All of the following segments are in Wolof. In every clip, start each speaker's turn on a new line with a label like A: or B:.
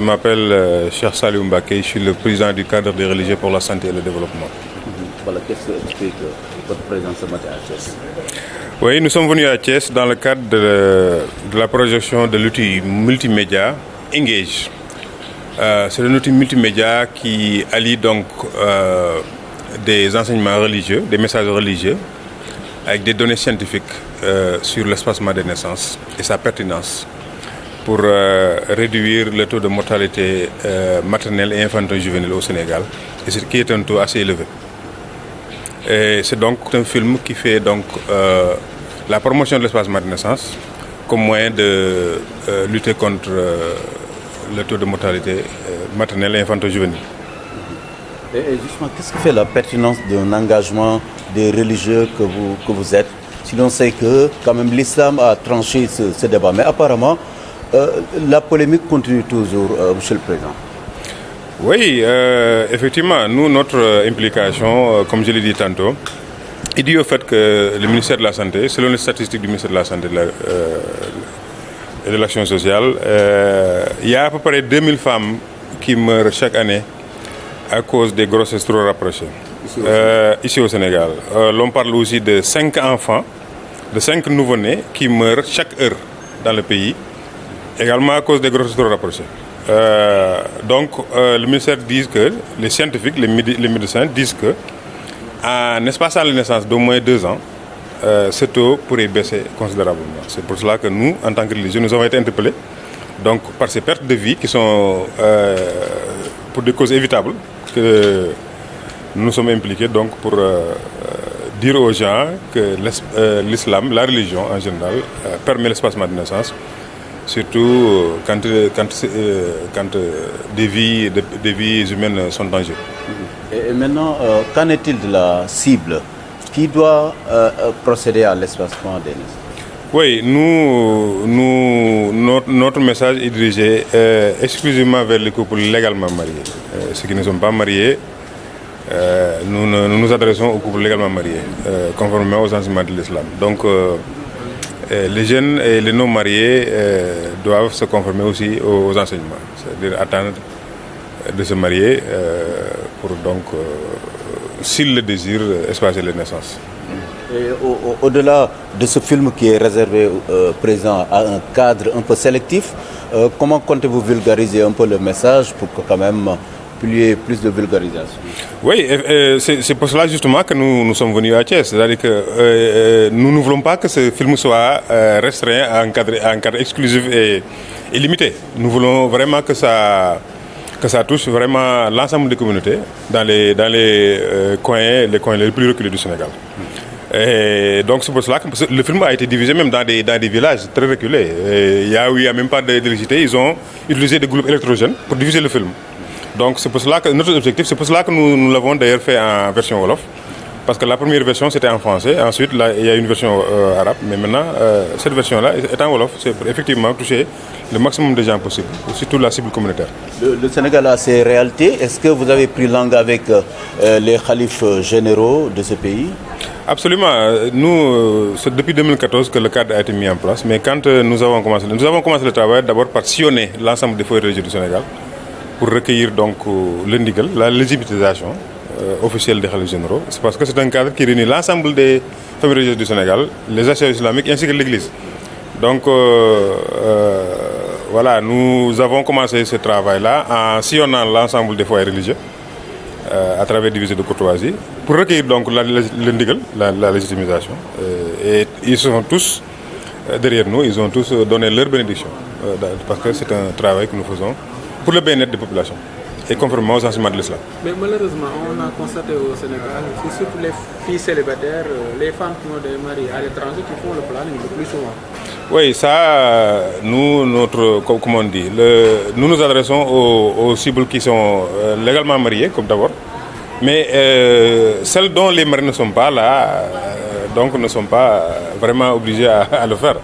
A: m'appelle Cheikh Saliou Mbacké, je suis le président du cadre des religieux pour la santé et le développement.
B: Voilà, qu'est-ce que explique votre présence ce matin à Thiès?
A: Oui, nous sommes venus à Thiès dans le cadre de la projection de l'outil multimédia Engage. C'est un outil multimédia qui allie donc des enseignements religieux, des messages religieux, avec des données scientifiques sur l'espacement des naissances et sa pertinence pour réduire le taux de mortalité maternelle et infanto-juvénile au Sénégal, et ce qui est un taux assez élevé. Et c'est donc un film qui fait donc la promotion de l'espacement de naissance comme moyen de lutter contre le taux de mortalité maternelle et infanto-juvénile.
B: Et justement, qu'est-ce qui fait la pertinence d'un engagement des religieux que vous êtes? Si l'on sait que quand même l'islam a tranché ce débat, mais apparemment la polémique continue toujours, Monsieur le Président.
A: Oui, effectivement, nous, notre implication, comme je l'ai dit tantôt, est due au fait que le ministère de la Santé, selon les statistiques du ministère de la Santé et de l'Action sociale, il y a à peu près 2000 femmes qui meurent chaque année à cause des grossesses trop rapprochées. Ici au Sénégal. L'on parle aussi de 5 enfants, de 5 nouveau-nés qui meurent chaque heure dans le pays, également à cause des grossesses trop rapprochées. Donc le ministère dit que, les scientifiques, les médecins disent que en espaçant la naissance d'au moins 2 ans, ce taux pourrait baisser considérablement. C'est pour cela que nous, en tant que religieux, nous avons été interpellés donc, par ces pertes de vie qui sont pour des causes évitables, que nous sommes impliqués donc pour dire aux gens que l'islam, la religion en général, permet l'espacement de naissance, surtout quand des vies humaines sont en danger.
B: Et maintenant, qu'en est-il de la cible qui doit procéder à l'espacement des naissances?
A: Oui, notre message est dirigé exclusivement vers les couples légalement mariés. Ceux qui ne sont pas mariés, nous nous adressons aux couples légalement mariés, conformément aux enseignements de l'islam. Donc, les jeunes et les non-mariés doivent se conformer aussi aux enseignements, c'est-à-dire attendre de se marier pour donc, s'ils le désirent, espacer les naissances.
B: Et au-delà de ce film qui est réservé présent à un cadre un peu sélectif, comment comptez-vous vulgariser un peu le message pour que quand même il y ait plus de vulgarisation?
A: Oui, c'est pour cela justement que nous sommes venus à Thiès. C'est-à-dire que nous ne voulons pas que ce film soit restreint à un cadre exclusif et limité. Nous voulons vraiment que ça touche vraiment l'ensemble des communautés dans les coins les plus reculés du Sénégal. Et donc c'est pour cela que le film a été divisé même dans des villages très reculés. Il y a même pas d'électricité, ils ont utilisé des groupes électrogènes pour diviser le film. Donc c'est pour cela que notre objectif, c'est pour cela que nous l'avons d'ailleurs fait en version Wolof. Parce que la première version c'était en français, ensuite là, il y a une version arabe, mais maintenant cette version-là est en Wolof, c'est pour effectivement toucher le maximum de gens possible, surtout la cible communautaire.
B: Le Sénégal a ses réalités. Est-ce que vous avez pris langue avec les khalifes généraux de ce pays?
A: Absolument. Nous, c'est depuis 2014 que le cadre a été mis en place, mais quand nous avons commencé le travail d'abord par sillonner l'ensemble des foyers religieux du Sénégal pour recueillir donc l'indigal, la légitimisation officielle des khalifes généraux. C'est parce que c'est un cadre qui réunit l'ensemble des familles religieuses du Sénégal, les associations islamiques ainsi que l'Église. Donc voilà, nous avons commencé ce travail-là en sillonnant l'ensemble des foyers religieux à travers des visites de courtoisie pour recueillir donc l'indigal, la légitimisation. Et ils sont tous derrière nous, ils ont tous donné leur bénédiction parce que c'est un travail que nous faisons pour le bien-être des populations et conformément aux enseignements de l'islam.
C: Mais malheureusement, on a constaté au Sénégal, c'est surtout les filles célibataires, les femmes qui ont des maris à l'étranger qui font le planning le plus souvent.
A: Oui, ça, comme on dit, nous nous adressons aux cibles qui sont légalement mariées, comme d'abord, mais celles dont les maris ne sont pas là, donc ne sont pas vraiment obligés à le faire.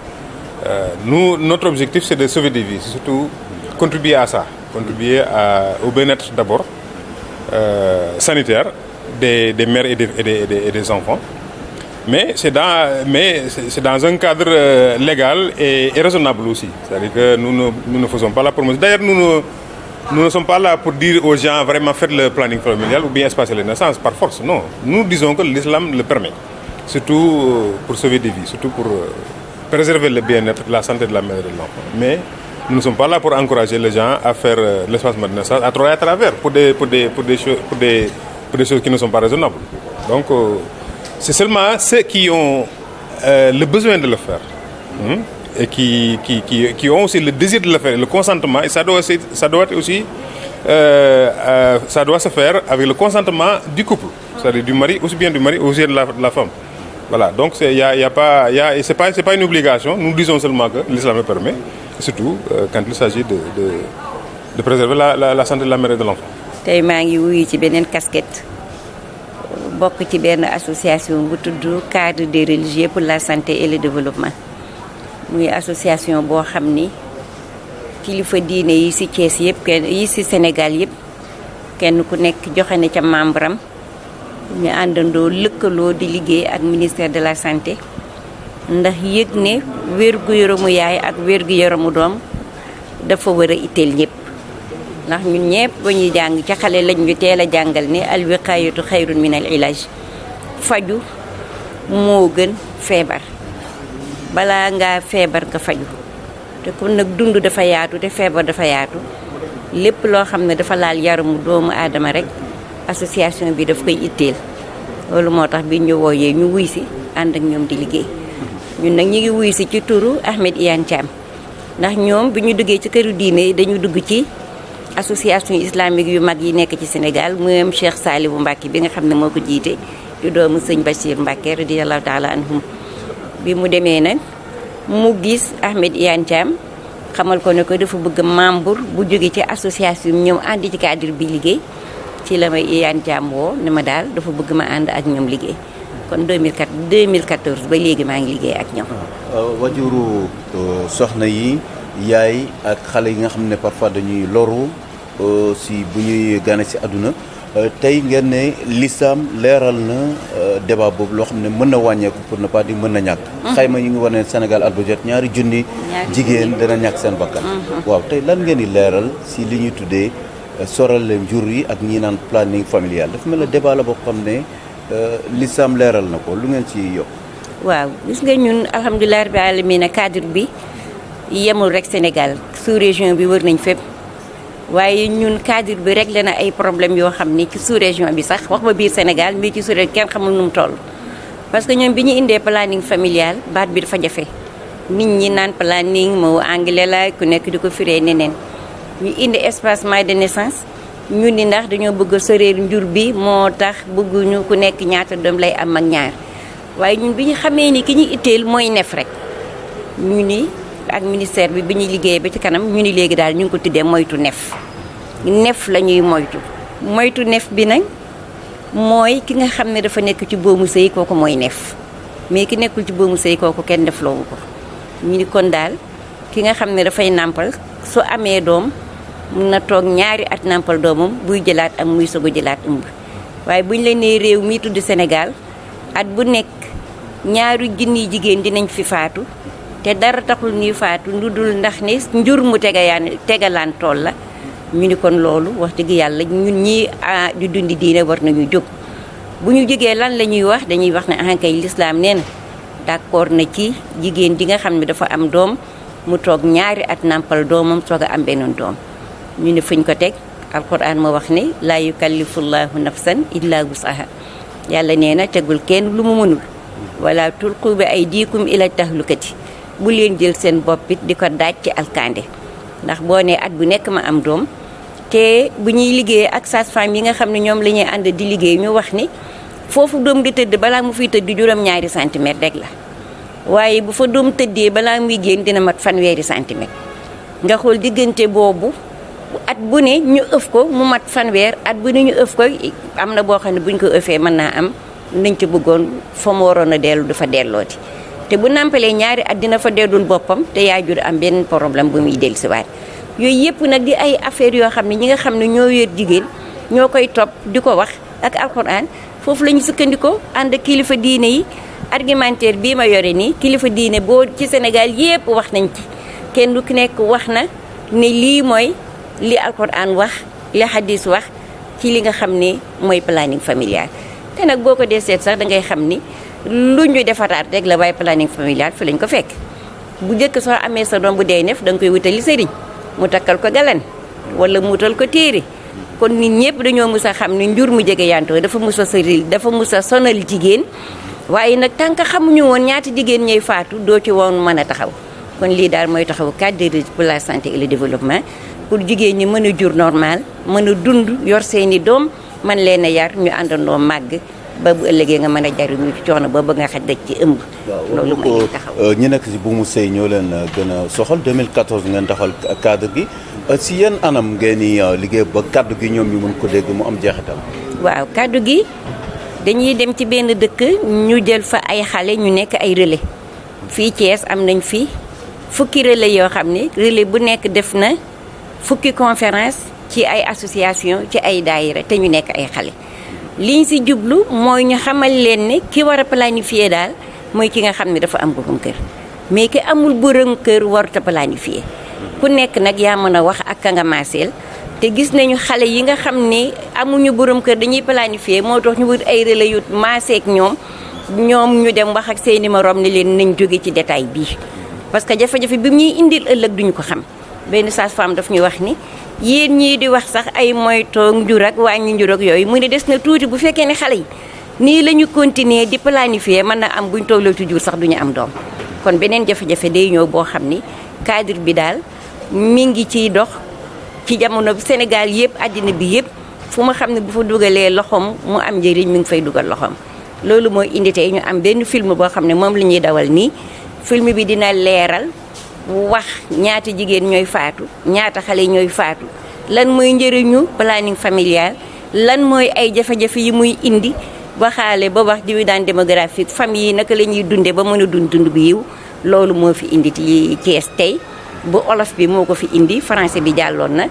A: Notre objectif, c'est de sauver des vies, surtout contribuer à ça, contribuer au bien-être d'abord sanitaire des mères et des enfants. Mais c'est dans un cadre légal et raisonnable aussi. C'est-à-dire que nous ne faisons pas la promotion. D'ailleurs, Nous ne sommes pas là pour dire aux gens vraiment faites le planning familial ou bien espacer les naissances par force. Non, nous disons que l'islam le permet. Surtout pour sauver des vies, surtout pour préserver le bien-être, la santé de la mère et de l'enfant. Mais nous ne sommes pas là pour encourager les gens à faire l'espacement de naissance à trop et à travers pour des choses qui ne sont pas raisonnables. Donc c'est seulement ceux qui ont le besoin de le faire et qui ont aussi le désir de le faire, le consentement, et ça doit être aussi ça doit se faire avec le consentement du couple, c'est-à-dire du mari, aussi bien du mari, aussi bien de la femme. Voilà, donc c'est pas une obligation. Nous disons seulement que l'islam le permet, surtout quand il s'agit de préserver la santé de la mère et de l'enfant.
D: tey maa ngi wuyu ci beneen casquette bokk ci benn association bu tudd cadre des religieux pour la santé et le développement muy association boo xam ni kilifa diine yi ci Thiès yëpp yi ci Sénégal yëpp kenn ku nekk joxe na ca membre am ñu àndandoo lëkkaloo di liggéey ak ministère de la santé ndax yëg ne wér-gu-yaramu yaay ak wér-gu-yaramu doom dafa war a itteel ñëpp ndax ñun ñëpp ba ñuy jàng ca xale lañ ñu teel a jàngal ne alwiqaayatu xayrun min al ilaaj faju moo gën feebar balaa ngaa feebar nga faju te kon nag dund dafa yaatu te feebar dafa yaatu lépp loo xam ne dafa laal yaramu doomu aadama rek association bi daf koy itteel loolu moo tax bi ñu wooyee ñu wuy si ànd ak ñoom di liggéey ñun nag ñu ngi wuy si ci turu Ahmed Iyane Thiam ndax ñoom bi ñu duggee ci këru diine yi dañu dugg ci association islamique yu mag yi nekk ci Sénégal moom Cheikh Salibou Mbacké bi nga xam ne moo ko jiite di doomu sëñ Bachir Mbacké radiyallahu taala anhum bi mu demee nag mu gis Ahmed Iyane Thiam xamal ko ne ko dafa bëgg membre bu jóge ci association ñëw ànd ci cadre bi liggéey ci la may Iyane Thiam woo ne ma daal dafa bëgg ma ànd ak ñoom liggéey kon 2014 ba léegi maa ngi liggéey ak ñoom.
B: wajuru soxna yi yaay ak xale yi nga xam ne parfois dañuy loru si bu ñuy gane si àdduna tey ngeen ne l'islam leeral na débat boobu loo xam ne mën na wàññeeku pour ne pas dire mën na ñàkk. xayma yi ngi wane Sénégal at bu jot ñaari junni jigéen dana ñàkk seen bakkan. waaw tey lan ngeen di leeral si li ñuy tuddee soral leen jur yi ak ñi naan planning familial dafa mel ne débat la boo xam ne l'islam leeral na ko lu ngeen ci yokk.
D: waaw gis nga ñun alhamdulilah rabbil alamin cadre bi yemul rek Sénégal sous région bi wër nañ fépp waaye ñun cadre bi réglé na ay problèmes yoo xam ni ci sous région bi sax wax ba biir Sénégal mais ci sous région kenn xamul nu mu toll. parce que ñoom bi ñu indee planning familial baat bi dafa jafe nit ñi naan planning moo anglais la ku nekk di ko firee neneen ñu indi espacement de naissance ñu ni ndax dañoo bëgg a soreel njur bi moo tax bëgguñu ku nekk ñaata doom lay am ak ñaar waaye ñun bi ñu xamee ni ki ñu itteel mooy nef rek ñu ni ak ministère bi ñuy liggéeyee ba ci kanam ñu ni léegi daal ñu ngi ko tuddee moytu nef la ñuy moytu nef bi nag mooy ki nga xam ne dafa nekk ci boomu sëy kooku mooy nef mais ki nekkul ci boomu sëy kooku kenn def loowu ko ñu ni kon daal ki nga xam ne dafay nàmpal su amee doom mun na toog ñaari at nàmpal doomam buy jëlaat am muy soog a jëlaat ëmb waaye buñ leen nee réew mi tudd Sénégal at bu nekk ñaari junniy jigéen dinañ fi faatu te dara taxul ñuy faatu lu dul ndax ne njur mu tegalaan tool la ñu ni kon loolu wax dëgg yàlla ñun ñii di dundi diine war nañu jóg bu ñu jógee lan la ñuy wax dañuy wax ne ankay lislaam nee na d'accord na ci jigéen di nga xam ne dafa am doom mu toog ñaari at nàmpal doomam soog a am beneen doom ñu ne fuñ ko teg alquran moo wax ne laa yukallifullahu nafsan illa wusaha yàlla nee na tegul kenn lu mu mënul wala tulqu bi aydikum ila tahlukati bu leen jël seen bopp it di ko daaj ci alkande ndax boo nee at bu nekk ma am doom te bu ñuy liggéey ak sage-femme yi nga xam ne ñoom la ñuy ànd di liggéey ñu wax ni foofu doom di tëdd balaa mu fiy tëdd juróom-ñaari centimètre rek la waaye bu fa doom tëddee balaa muy génn dina mat fanweeri centimètre nga xool diggante boobu at bu ne ñu ëf ko mu mat fanweer at bu ne ñu ëf ko am na boo xam ne buñ ko ëfee mën naa am nañ ci bëggoon fa mu waroon a dellu dafa dellooti te bu nàmpalee ñaari at dina fa deddul boppam te yaa jur am benn problème bu muy dellusiwaat yooyu yëpp nag di ay affaires yoo xam ne ñi nga xam ne ñoo yor jigéen ñoo koy topp di ko wax ak alxuraan foofu la ñu sukkandikoo ànd ak kilifa diine yi argumentaire bii ma yore nii kilifa diine boo ci Sénégal yëpp wax nañ ci kenn du nekk wax na ne lii mooy li alquran wax li hadis wax ci li nga xam ne mooy planning familial te nag boo ko dee seet sax da ngay xam ni lu ñu defaraat rek la waaye planning familial fi lañ ko fekk bu njëkk soo amee sa doom bu dee nef da nga koy wutali sëriñ mu takkal ko galan wala mu wutal ko téere kon nit ñëpp dañoo mus a xam ni njur mu jege yantoo dafa mus a sëril dafa mus a sonal jigéen waaye nag tant que xamuñu woon ñaata jigéen ñooy faatu doo ci woon mën a taxaw kon lii daal mooy taxaw cadre pour la santé et le développement pour jigéen ñi mën a jur normal mën a dund yor seeni doom man leen a yar ñu àndandoo màgg ba bu ëllëgee nga mën a jariñu ci coono ba nga xaj daj ci ëmb. loolu mooy taxaw
B: ñi nekk si bu mu sëy ñoo leen gën a soxal 2014 ngeen taxal cadre gi si yenn anam ngeen di liggéey ba kaddu gi ñoom ñu mën ko dégg mu am jeexital.
D: waaw kaddu gi dañuy dem ci benn dëkk ñu jël fa ay xale ñu nekk ay relais fii Thiès am nañ fi fukki relais yoo xam ne relais bu nekk def na fukki conférence ci ay association ci ay daayira te ñu nekk ay xale. liñ si jublu mooy ñu xamal leen ne ki war a planifier daal mooy ki nga xam ne dafa am borom kër mais ki amul borom kër warut a planifier ku nekk nag yaa mën a wax ak ka nga maaseel te gis nañu xale yi nga xam ne amuñu borom kër dañuy planifier moo tax ñu wut ay relais yu maaseek ñoom ñu dem wax ak seeni morom ni leen nañ jóge ci détail bii parce que jafe-jafe bi ñuy indil ëllëg duñu ko xam benn sage-femme daf ñu wax ni yéen ñii di wax sax ay moytoog njur ak wàññi njur ak yooyu mu ne des na tuuti bu fekkee ne xale yi nii la ñu continuer di planifier mën na am buñ tolloo ci jur sax duñu am doom kon beneen jafe-jafe day ñëw boo xam ni cadre bi daal mi ngi ciy dox ci jamono bi Sénégal yëpp àddina bi yëpp fu ma xam ne bu fa dugalee loxoom mu am njëriñ mi ngi fay dugal loxoom loolu mooy indi tey ñu am benn film boo xam ne moom la ñuy dawal nii film bi dina leeral wax ñaata jigéen ñooy faatu ñaata xale ñooy faatu lan mooy njëriñu planning familial lan mooy ay jafe-jafe yi muy indi waxaale ba wax dividende démographique famille yi naka la ñuy dunde ba mën a dund bu yiw loolu moo fi indi ci Thiès tey bu olof bi moo ko fi indi français bi jàlloon na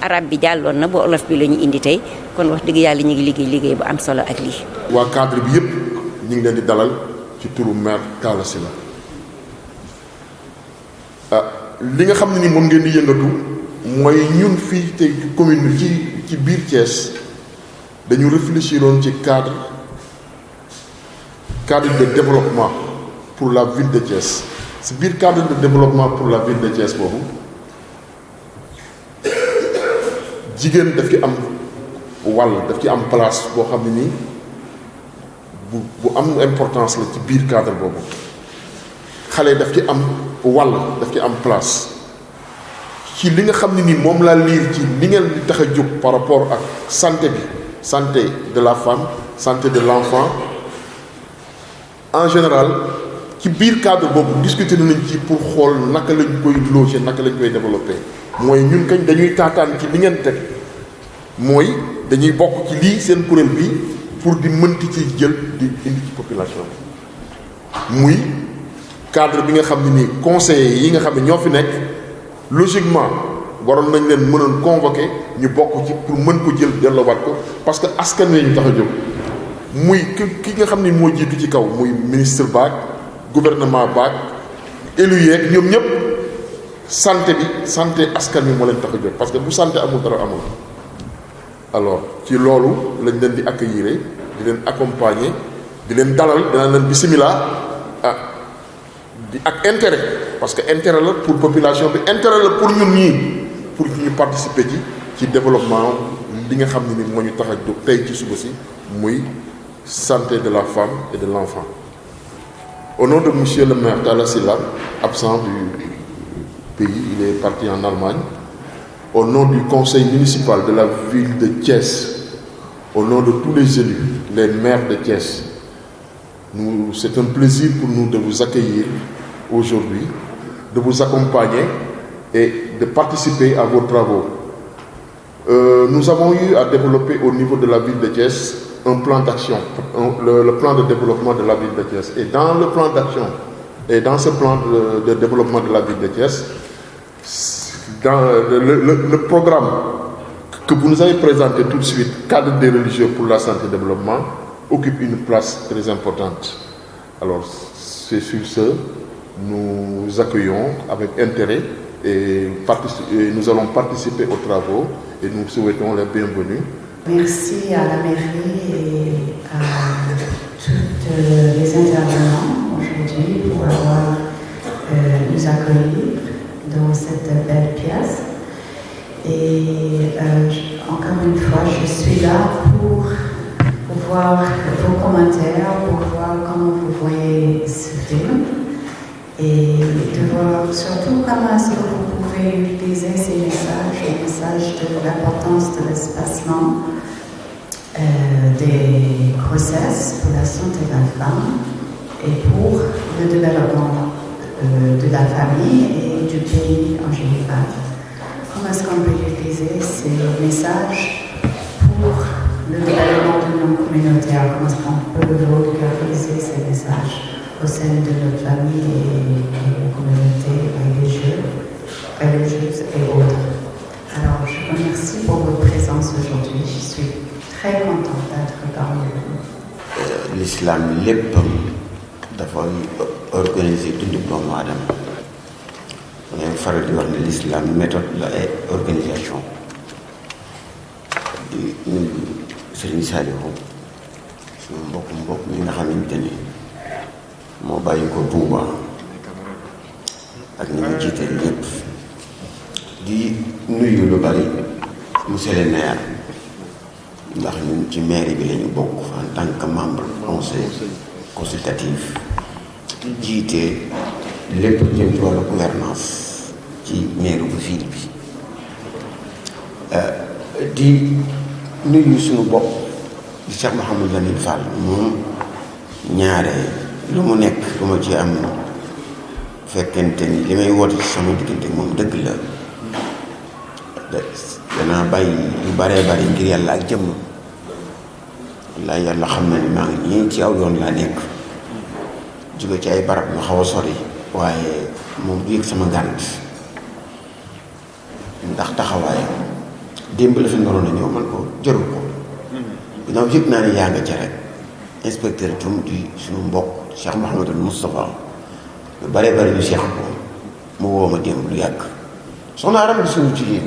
D: arabe bi jàlloon na bu olof bi la ñu indi tey kon wax dëgg yàlla ñu ngi liggéey bu am solo ak lii.
E: waa cadre bi yëpp ñu ngi leen di dalal ci turu maire Talla Sylla li nga xam ne ni moom ngeen di yëngatu mooy ñun fii tey commune bi ci biir Thiès dañu réfléchiroon ci cadre de développement pour la ville de Thiès si biir cadre de développement pour la ville de Thiès boobu jigéen daf ci am wàll daf ci am place boo xam ne nii bu am importance la ci biir cadre boobu xale daf ci am wàll daf ci am place ci li nga xam ne ni moom laa liir ci li ngeen di tax a jóg par rapport ak santé bi santé de la femme santé de l'enfant en général ci biir cadre boobu discuter nañ ci pour xool naka lañ koy loger naka lañ koy développer mooy ñun kañ dañuy taataan ci li ngeen teg mooy dañuy bokk ci lii seen kuréel bi pour di mënti ci jël di indi ci population bi muy cadre bi nga xam ne nii conseillers yi nga xam ne ñoo fi nekk logiquement waroon nañ leen mënoon convoquer ñu bokk ci pour mën ko jël delloowaat ko parce que askan wi ñu tax a jóg muy ki nga xam ne moo jiitu ci kaw muy ministre baag gouvernement baag élu yeeg ñoom ñëpp santé askan wi moo leen tax a jóg parce que bu santé amul dara amul. alors ci loolu lañ leen di accueillir di leen accompagner di leen dalal dinaa leen bisimilah ak intérêt parce que intérêt la pour population bi intérêt la pour ñun ñii pour ñu participer ci développement li nga xam ne ni moo ñu tax a jóg tey ci suba si muy santé de la femme et de l'enfant. Au nom de monsieur le maire Talla Sylla, absent du pays, il est parti en Allemagne. Au nom du conseil municipal de la ville de Thiès, au nom de tous les élus, les maires de Thiès, c'est un plaisir pour nous de vous accueillir aujourd'hui, de vous accompagner et de participer à vos travaux. Nous avons eu à développer au niveau de la ville de Thiès un plan d'action, le plan de développement de la ville de Thiès. Et dans le plan d'action, et dans ce plan de développement de la ville de Thiès, dans le programme que vous nous avez présenté tout de suite, cadre des religieux pour la santé et le développement, occupe une place très importante. Alors, c'est sur ce, nous accueillons avec intérêt et nous allons participer aux travaux et nous souhaitons la bienvenue.
F: Merci à la mairie et à tous les intervenants aujourd'hui pour avoir nous accueillis dans cette belle pièce. Et encore une fois, je suis là pour voir vos commentaires, pour voir comment vous voyez ce film et de voir surtout comment est-ce que vous pouvez utiliser ces messages, les messages de l'importance de l'espacement des grossesses pour la santé de la femme et pour le développement de la famille et du pays en général. Comment est-ce qu'on peut utiliser ces messages pour le développement de nos communautés? Comment est-ce qu'on peut vulgariser ces messages au sein de notre famille et de nos communautés religieuses et autres? Alors, je vous remercie pour votre présence aujourd'hui. Je suis très contente d'être parmi vous.
G: L'islam léppam dafa organiser dundu doomu aadama. ngay faral di wax ne l'islam méthode la et organisation di nuyu Serigne Saliou suñu mbokk mi nga xamante ni moo bàyyi ko Touba ak ñi mu jiite ñëpp di nuyu lu bari monsieur le maire ndax ñun ci mairie bi lañu bokk en tant que membre conseil consultatif jiite lépp jëm ci wàllu gouvernance ci mairie bu ville bi di nuyu suñu bopp di Cheikh Mouhamadou Lamine Fall moom ñaare lu mu nekk lu ma ci am fekkente ni li may woote ci sama diggante moom dëgg la danaa bàyyi yu baree bari ngir yàlla ak jëmm wallaay yàlla xam na ni maa ngi nii ci aw yoon laa nekk jóge ci ay barab yu xaw a sori waaye moom du yëg sama ngànt ndax taxawaay démb la fi naroon a ñëw man ko jarul ko ginnaaw yëg naa ne yaa nga ca rek inspecteur tum di suñu mbokk Cheikh Mouhamadou Moustapha lu baree bari ñu seex ko mu woo ma démb lu yàgg soxna Aram di suñu jigéen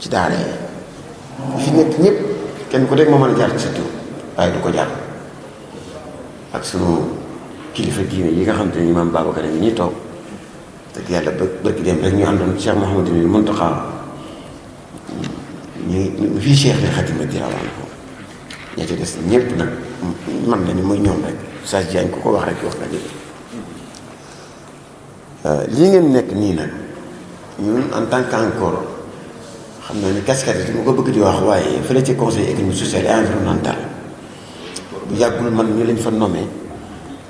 G: ci daara yi fi nekk ñëpp kenn ku nekk ma mën a jaar ci sa tur waaye du ko jaar ak sunu kilifa diine yi nga xam te ne Imam Babacar yi ñuy toog dëgg yàlla bërki dem rek ñu àndoon Cheikh Mouhamadou Mountakha ñu fii Cheikh ne Xatima dirawaan ko ña ci des ñëpp nag man la ni muy ñoom rek Sass Diagne ku ko wax rek wax nga dégg lii ngeen nekk nii nag ñun en tant que encore xam naa ni casquette yi mu ko bëgg di wax waaye fële ci conseil économique social et environnemental bu yàggul man ñu lañ fa nommé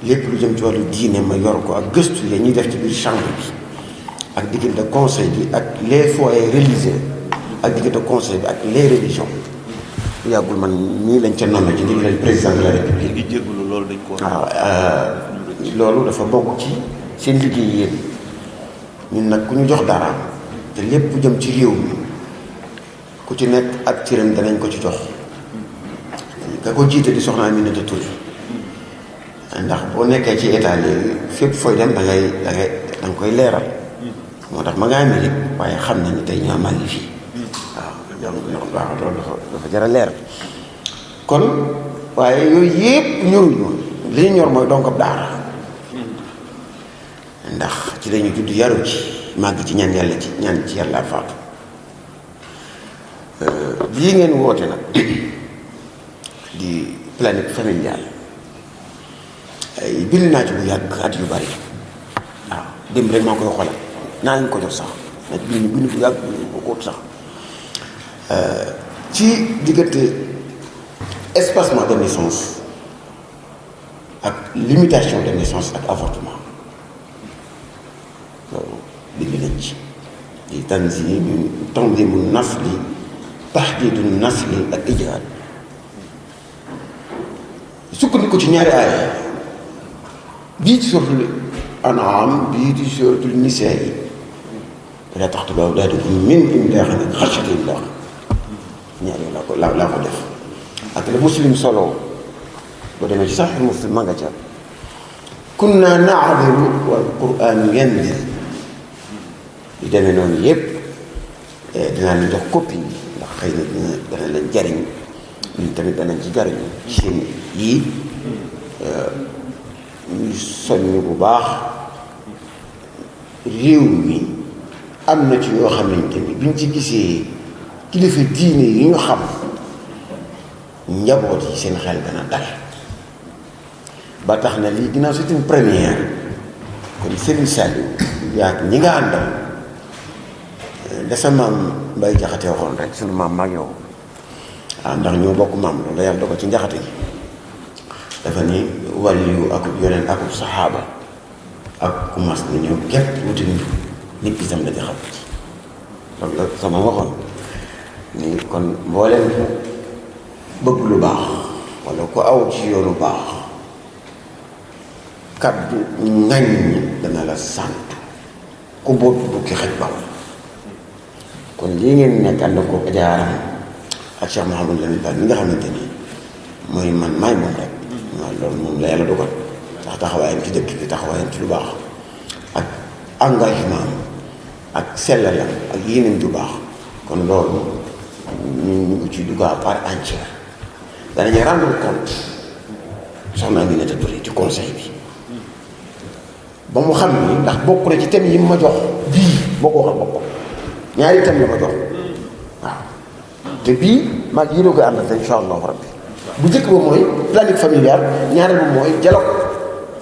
G: lépp lu jëm ci wàllu diine ma yor ko ak gëstu ya ñuy def ci biir chambre bi ak diggante conseil bi ak les foyers religieux ak diggante conseil bi ak les religions bu yàggul man ñii lañ ca nommé ci ndigal président de la république.
B: di jégalu loolu dañ ko.
G: waaw loolu dafa bokk ci seen liggéey yéen ñun nag ku ñu jox dara te lépp jëm ci réew mi ku ci nekk ak cëram danañ ko ci jox nga ko jiite di soxna Aminata Touré ndax boo nekkee ci état léegi fépp fooy dem da nga koy leeral moo tax ma nga Amérique waaye xam na ni tey ñoo maa ngi fii waaw loolu dafa jar a leeral kon waaye yooyu yëpp ñoruñu li ñu ñor mooy donc ab daara ndax ci lañu judd yaru ci màgg ci ñaan yàlla ci ñaan ci yàlla faatu lii ngeen woote nag di planète familiale bind naa ci bu yàgg at yu bari waaw démb rek maa koy xoolal naa leen ko jox sax na bind bu yàgg bu ko sax ci diggante espacement de naissance ak limitation de naissance ak avortement loolu bind nañ ci di tanzimu nasli tahdiidu nasli ak ijaad sukkandiku ci ñaari aaya bii ci suuratul An'aam bii ci suuratul Nisaa wala taqtuluu awlaadakum min imlaaqin xashyata imlaaq ñaari laa ko def ak la Muslim solo boo demee ci Sahih Muslim ma nga ca kunnaa na'dilu wal Qur'aanu yanzil yu demee noonu yëpp dinaa leen jox copie yi ndax xëy na dana leen jariñ ñun tamit danañ ci jariñu ci seen yii ñuy soññ bu baax réew mi am na ci yoo xamante ni biñ ci gisee kilifa diine yi ñu xam njaboot yi seen xel dana dal ba tax na lii ginnaaw c'est une première kon Serigne Saliou yaa ñi nga àndal da sa maam Mbay Jaxate waxoon rek sunu maam mag yow ndax ñoo bokk maam loolu la yàlla dogal ci njaxate ji dafa ni waliyu ak yoneen ak saxaaba ak ku mas na ñëw képp wuti nit ki tam la xam loolu la sama waxoon ni kon mbooleem bëgg lu baax wala ku aw ci yoonu baax kaddu ŋaññi dana la sant ku boobu bukki xaj baw kon lii ngeen nekk ànd ko jaaram ak Cheikh Mouhamadou Lamine Bara mi nga xamante ni mooy man maay moom rek waaw loolu moom la yàlla dogal ndax taxawaayam ci dëkk bi taxawaayam ci lu baax ak engagement ak sellalam ak yéeneen du baax kon loolu ñu ci dugg à part entière danañu rendre compte soxna Aminata Touré ci conseil bi ba mu xam ni ndax bokk na ci thème yi ma jox bii boo ko waxal boppam ñaari thème la ma jox waaw te bii maag yii doo koy àndal insha allahu rabbi bu njëkk ba mooy planning familial ñaareel ba mooy dialogue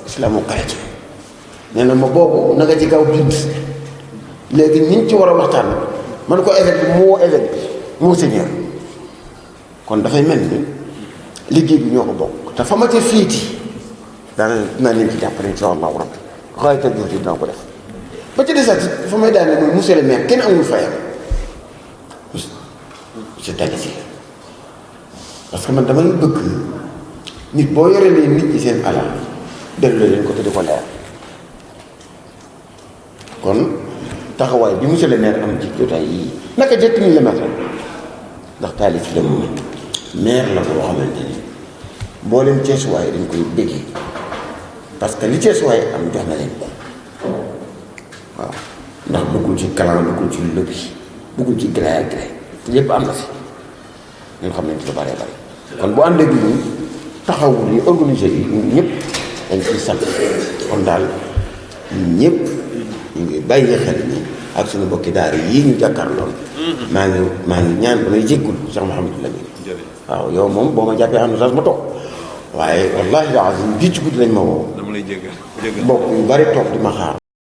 G: islamo-chrétien nee na ma boobu na nga ci gaaw bind léegi ñi ci war a waxtaan man ko évêque bi moo évêque bi moo seigneur kon dafay mel ni liggéey bi ñoo ko bokk te fa ma ca fiiti dinaa leen ci jàppale insha allahu rabbi xaalis ak jur gi dinaa ko def ba ci desaat fa may daane mooy monsieur le maire kenn amul fayam monsieur Talissi parce que man damay bëgg nit boo yoree leen nit ñi seen alal delloo leen ko te di ko leer kon taxawaay bi monsieur le maire am ci jotaay yii naka jëkk ni la maire ndax Talissi la moom maire la boo xamante ni mboolem Ceesuwaay dañ koy bëggee parce que li Ceesuwaay am jox na leen ko waaw ndax bëggul ci clan bëggul ci lobby bëggul ci gré ak gré lépp am na fi ñun xam nañ ci lu bëree bëri kon bu ànd ak ñun taxawul yi organisé yi ñun ñëpp dañ ciy sant kon daal ñun ñëpp ñu ngi bàyyi xel ni ak suñu bokki daara yii ñu jàkkaarloon maa ngi ñaan damay jéggul Cheikh Mouhamadou Lamine waaw yow moom boo ma jàppee am na sax ma toog waaye wallaahi azim bii ci guddi lañ ma woo
A: dama lay jéggal
G: bokk yu bari toog di ma xaar